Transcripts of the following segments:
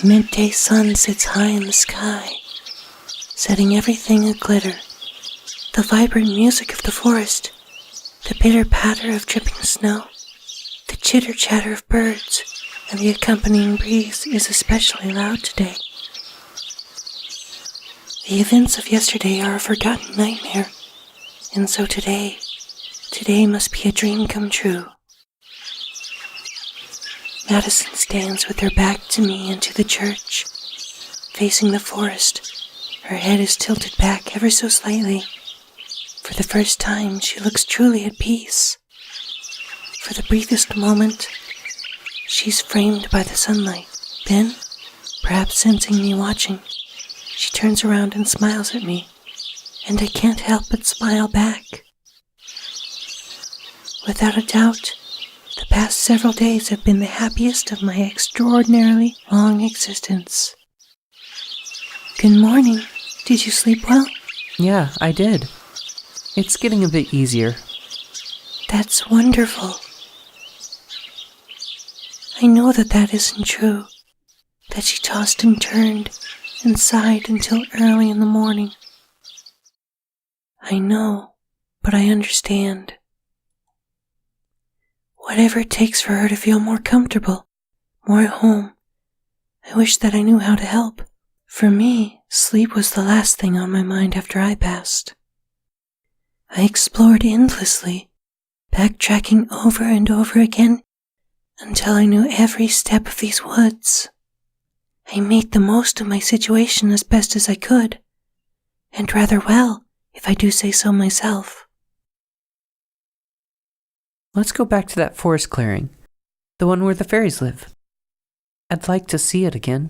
The midday sun sits high in the sky, setting everything aglitter. The vibrant music of the forest, the pitter-patter of dripping snow, the chitter-chatter of birds, and the accompanying breeze is especially loud today. The events of yesterday are a forgotten nightmare, and so today must be a dream come true. Madison stands with her back to me and to the church, facing the forest. Her head is tilted back ever so slightly. For the first time, she looks truly at peace. For the briefest moment, she's framed by the sunlight. Then, perhaps sensing me watching, she turns around and smiles at me, and I can't help but smile back. Without a doubt, the past several days have been the happiest of my extraordinarily long existence. Good morning. Did you sleep well? Yeah, I did. It's getting a bit easier. That's wonderful. I know that isn't true, that she tossed and turned and sighed until early in the morning. I know, but I understand. Whatever it takes for her to feel more comfortable, more at home, I wish that I knew how to help. For me, sleep was the last thing on my mind after I passed. I explored endlessly, backtracking over and over again until I knew every step of these woods. I made the most of my situation as best as I could, and rather well, if I do say so myself. Let's go back to that forest clearing, the one where the fairies live. I'd like to see it again.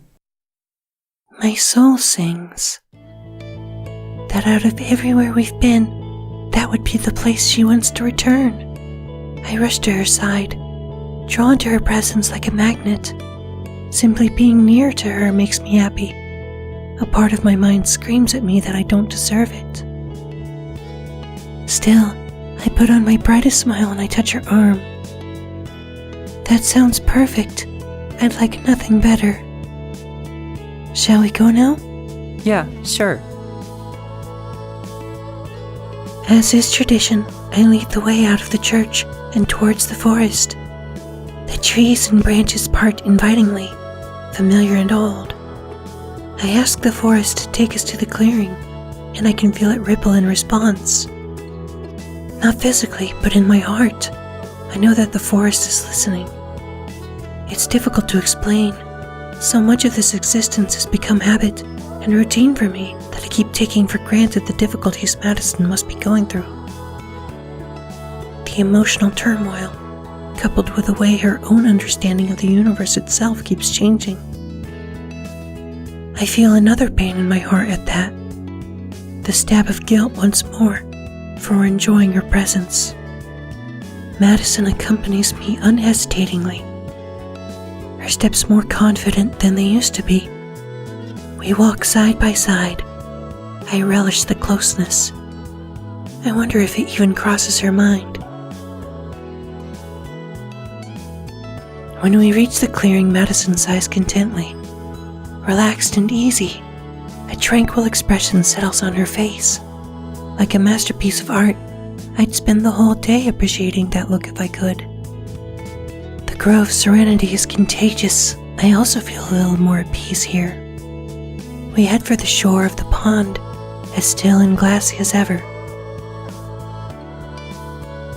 My soul sings that out of everywhere we've been, that would be the place she wants to return. I rush to her side, drawn to her presence like a magnet. Simply being near to her makes me happy. A part of my mind screams at me that I don't deserve it. Still, I put on my brightest smile and I touch her arm. That sounds perfect. I'd like nothing better. Shall we go now? Yeah, sure. As is tradition, I lead the way out of the church and towards the forest. The trees and branches part invitingly, familiar and old. I ask the forest to take us to the clearing, and I can feel it ripple in response. Not physically, but in my heart. I know that the forest is listening. It's difficult to explain. So much of this existence has become habit and routine for me that I keep taking for granted the difficulties Madison must be going through. The emotional turmoil, coupled with the way her own understanding of the universe itself keeps changing. I feel another pain in my heart at that. The stab of guilt once more for enjoying her presence. Madison accompanies me unhesitatingly. Her steps more confident than they used to be. We walk side by side. I relish the closeness. I wonder if it even crosses her mind. When we reach the clearing, Madison sighs contently. Relaxed and easy, a tranquil expression settles on her face. Like a masterpiece of art, I'd spend the whole day appreciating that look if I could. The grove's serenity is contagious. I also feel a little more at peace here. We head for the shore of the pond, as still and glassy as ever.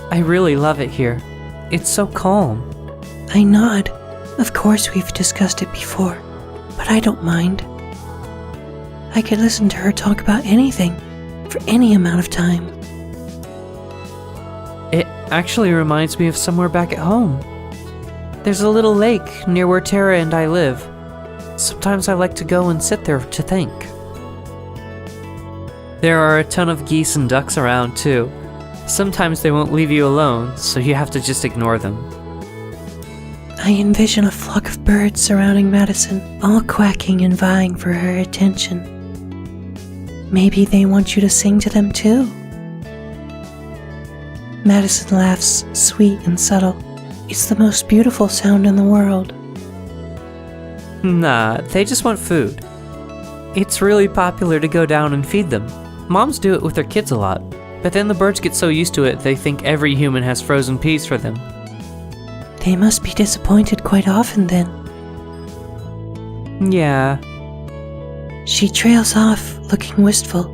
I really love it here. It's so calm. I nod. Of course we've discussed it before, but I don't mind. I could listen to her talk about anything, for any amount of time. It actually reminds me of somewhere back at home. There's a little lake near where Tara and I live. Sometimes I like to go and sit there to think. There are a ton of geese and ducks around too. Sometimes they won't leave you alone, so you have to just ignore them. I envision a flock of birds surrounding Madison, all quacking and vying for her attention. Maybe they want you to sing to them too. Madison laughs, sweet and subtle. It's the most beautiful sound in the world. Nah, they just want food. It's really popular to go down and feed them. Moms do it with their kids a lot, but then the birds get so used to it they think every human has frozen peas for them. They must be disappointed quite often then. Yeah. She trails off, looking wistful.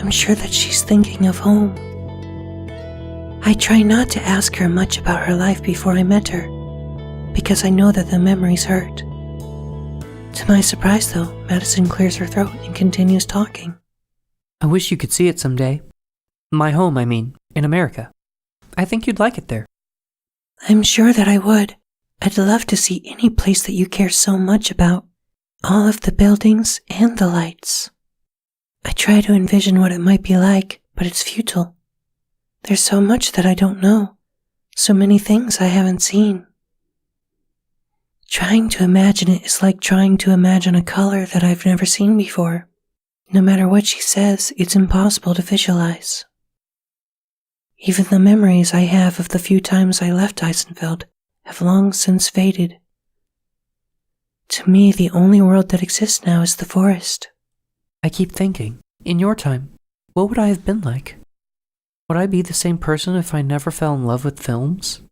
I'm sure that she's thinking of home. I try not to ask her much about her life before I met her, because I know that the memories hurt. To my surprise, though, Madison clears her throat and continues talking. I wish you could see it someday. My home, I mean, in America. I think you'd like it there. I'm sure that I would. I'd love to see any place that you care so much about. All of the buildings and the lights. I try to envision what it might be like, but it's futile. There's so much that I don't know. So many things I haven't seen. Trying to imagine it is like trying to imagine a color that I've never seen before. No matter what she says, it's impossible to visualize. Even the memories I have of the few times I left Eysenfeld have long since faded. To me, the only world that exists now is the forest. I keep thinking, in your time, what would I have been like? Would I be the same person if I never fell in love with films?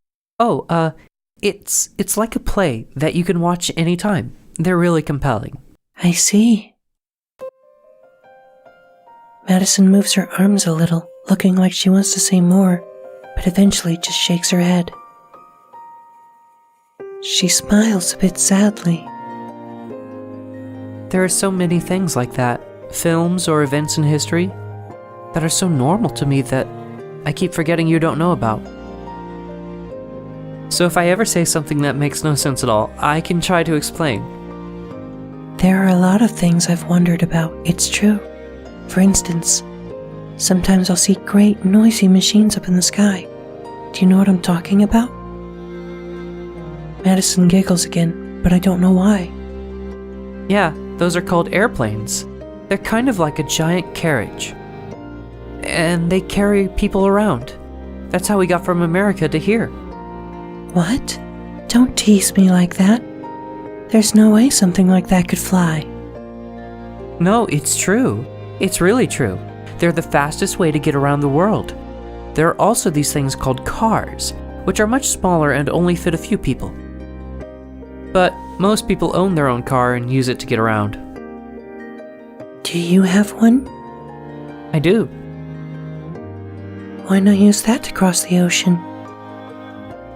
Oh, it's like a play that you can watch anytime. They're really compelling. I see. Madison moves her arms a little, looking like she wants to say more, but eventually just shakes her head. She smiles a bit sadly. There are so many things like that, films or events in history, that are so normal to me that I keep forgetting you don't know about. So if I ever say something that makes no sense at all, I can try to explain. There are a lot of things I've wondered about, it's true. For instance, sometimes I'll see great noisy machines up in the sky. Do you know what I'm talking about? Madison giggles again, but I don't know why. Yeah, those are called airplanes. They're kind of like a giant carriage. And they carry people around. That's how we got from America to here. What? Don't tease me like that. There's no way something like that could fly. No, it's true. It's really true. They're the fastest way to get around the world. There are also these things called cars, which are much smaller and only fit a few people. But most people own their own car and use it to get around. Do you have one? I do. Why not use that to cross the ocean?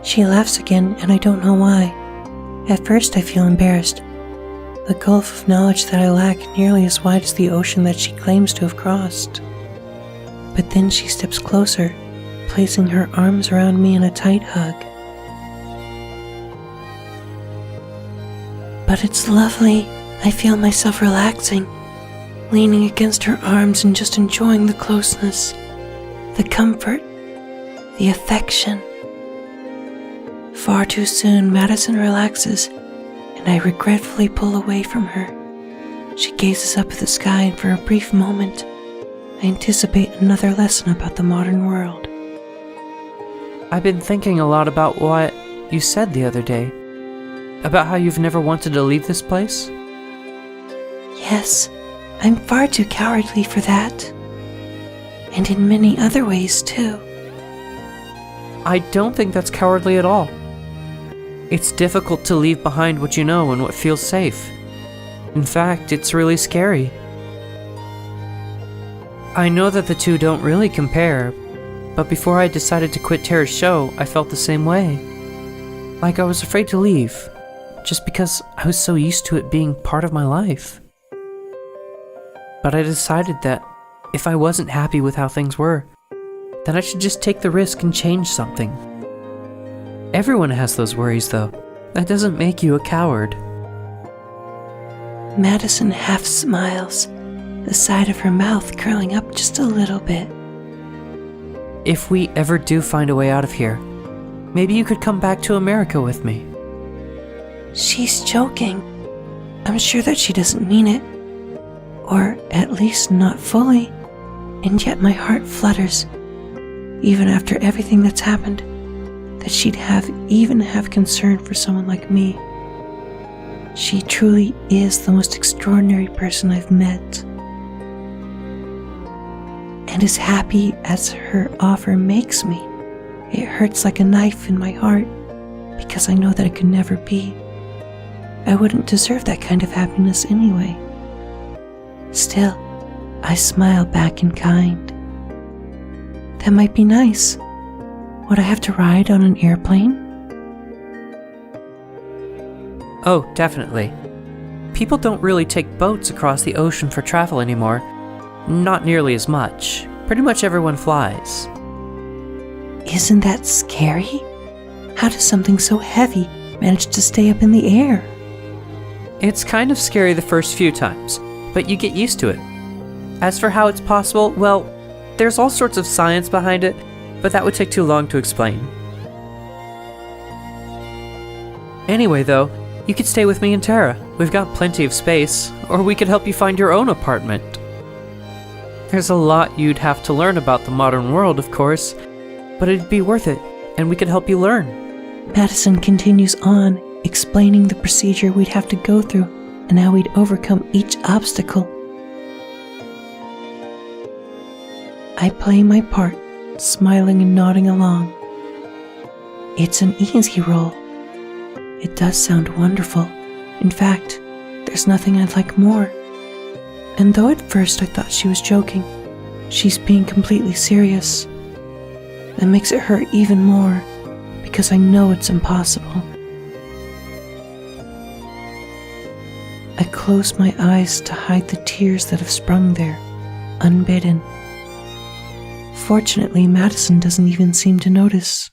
She laughs again, and I don't know why. At first I feel embarrassed. The gulf of knowledge that I lack nearly as wide as the ocean that she claims to have crossed. But then she steps closer, placing her arms around me in a tight hug. But it's lovely. I feel myself relaxing, leaning against her arms and just enjoying the closeness, the comfort, the affection. Far too soon, Madison relaxes, and I regretfully pull away from her. She gazes up at the sky, and for a brief moment, I anticipate another lesson about the modern world. I've been thinking a lot about what you said the other day. About how you've never wanted to leave this place? Yes, I'm far too cowardly for that. And in many other ways, too. I don't think that's cowardly at all. It's difficult to leave behind what you know and what feels safe. In fact, it's really scary. I know that the two don't really compare, but before I decided to quit Tara's show, I felt the same way. Like I was afraid to leave, just because I was so used to it being part of my life. But I decided that if I wasn't happy with how things were, then I should just take the risk and change something. Everyone has those worries, though. That doesn't make you a coward. Madison half smiles, the side of her mouth curling up just a little bit. If we ever do find a way out of here, maybe you could come back to America with me. She's joking. I'm sure that she doesn't mean it. Or at least not fully. And yet my heart flutters, even after everything that's happened, that she'd even have concern for someone like me. She truly is the most extraordinary person I've met. And as happy as her offer makes me, it hurts like a knife in my heart because I know that it could never be. I wouldn't deserve that kind of happiness anyway. Still, I smile back in kind. That might be nice. Would I have to ride on an airplane? Oh, definitely. People don't really take boats across the ocean for travel anymore. Not nearly as much. Pretty much everyone flies. Isn't that scary? How does something so heavy manage to stay up in the air? It's kind of scary the first few times, but you get used to it. As for how it's possible, well, there's all sorts of science behind it, but that would take too long to explain. Anyway, though, you could stay with me and Tara. We've got plenty of space, or we could help you find your own apartment. There's a lot you'd have to learn about the modern world, of course, but it'd be worth it, and we could help you learn. Madison continues on, explaining the procedure we'd have to go through and how we'd overcome each obstacle. I play my part, smiling and nodding along. It's an easy role. It does sound wonderful. In fact, there's nothing I'd like more. And though at first I thought she was joking, she's being completely serious. That makes it hurt even more, because I know it's impossible. I close my eyes to hide the tears that have sprung there, unbidden. Fortunately, Madison doesn't even seem to notice.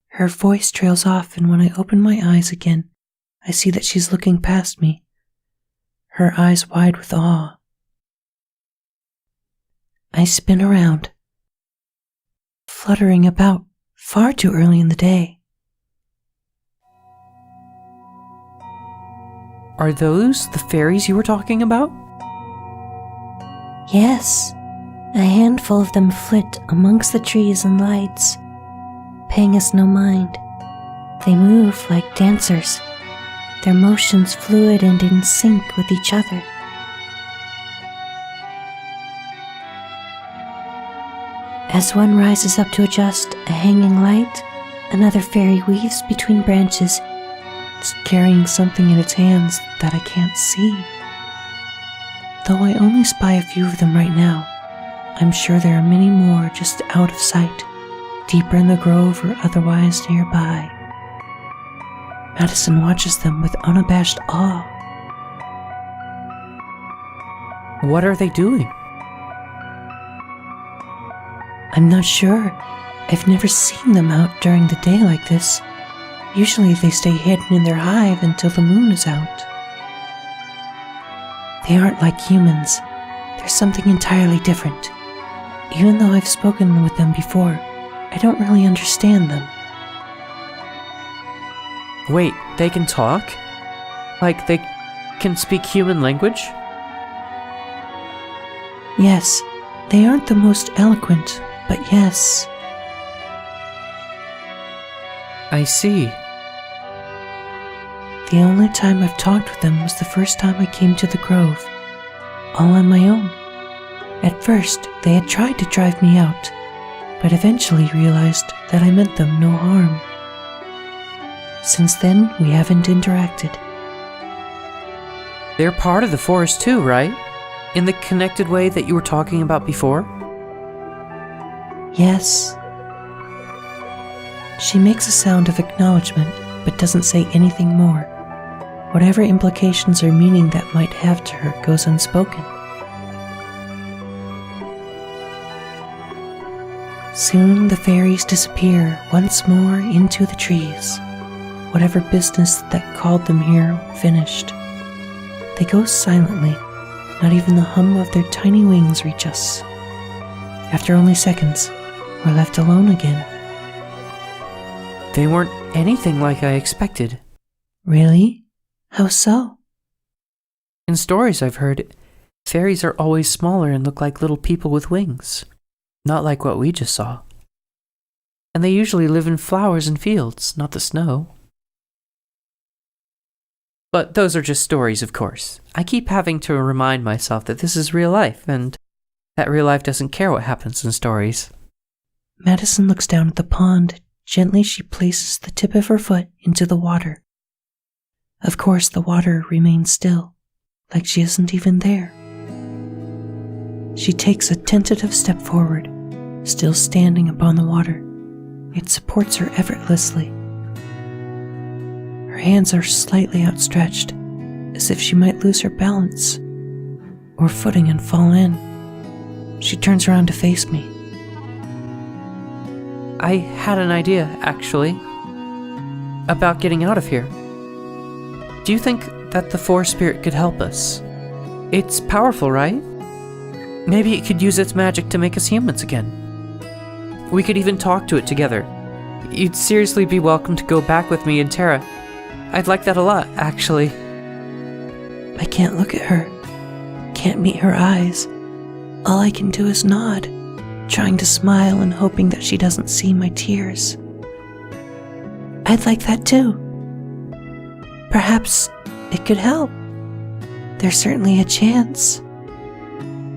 Her voice trails off, and when I open my eyes again, I see that she's looking past me, her eyes wide with awe. I spin around, fluttering about far too early in the day. Are those the fairies you were talking about? Yes, a handful of them flit amongst the trees and lights, paying us no mind. They move like dancers, their motions fluid and in sync with each other. As one rises up to adjust a hanging light, another fairy weaves between branches, carrying something in its hands that I can't see. Though I only spy a few of them right now, I'm sure there are many more just out of sight, deeper in the grove or otherwise nearby. Madison watches them with unabashed awe. What are they doing? I'm not sure. I've never seen them out during the day like this. Usually they stay hidden in their hive until the moon is out. They aren't like humans. There's something entirely different. Even though I've spoken with them before, I don't really understand them. Wait, they can talk? Like they can speak human language? Yes, they aren't the most eloquent, but yes. I see. The only time I've talked with them was the first time I came to the grove, all on my own. At first, they had tried to drive me out, but eventually realized that I meant them no harm. Since then, we haven't interacted. They're part of the forest too, right? In the connected way that you were talking about before? Yes. She makes a sound of acknowledgement, but doesn't say anything more. Whatever implications or meaning that might have to her goes unspoken. Soon the fairies disappear once more into the trees. Whatever business that called them here finished. They go silently, not even the hum of their tiny wings reach us. After only seconds, we're left alone again. They weren't anything like I expected. Really? How so? In stories I've heard, fairies are always smaller and look like little people with wings. Not like what we just saw. And they usually live in flowers and fields, not the snow. But those are just stories, of course. I keep having to remind myself that this is real life, and that real life doesn't care what happens in stories. Madison looks down at the pond. Gently she places the tip of her foot into the water. Of course, the water remains still, like she isn't even there. She takes a tentative step forward, still standing upon the water. It supports her effortlessly. Her hands are slightly outstretched, as if she might lose her balance or footing and fall in. She turns around to face me. I had an idea, actually, about getting out of here. Do you think that the Forest Spirit could help us? It's powerful, right? Maybe it could use its magic to make us humans again. We could even talk to it together. You'd seriously be welcome to go back with me and Tara. I'd like that a lot, actually. I can't look at her. Can't meet her eyes. All I can do is nod, trying to smile and hoping that she doesn't see my tears. I'd like that too. Perhaps it could help. There's certainly a chance.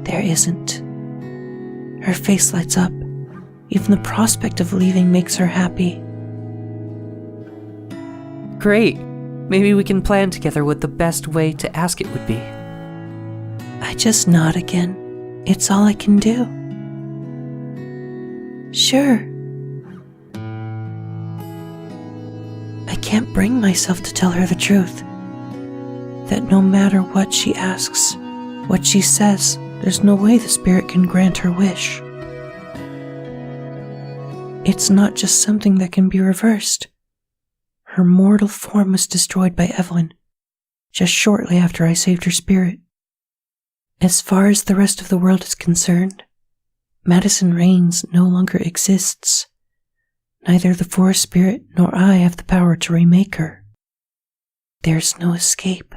There isn't. Her face lights up. Even the prospect of leaving makes her happy. Great. Maybe we can plan together what the best way to ask it would be. I just nod again. It's all I can do. Sure. I can't bring myself to tell her the truth. That no matter what she asks, what she says, there's no way the spirit can grant her wish. It's not just something that can be reversed. Her mortal form was destroyed by Evelyn, just shortly after I saved her spirit. As far as the rest of the world is concerned, Madison Raines no longer exists. Neither the Forest Spirit nor I have the power to remake her. There's no escape.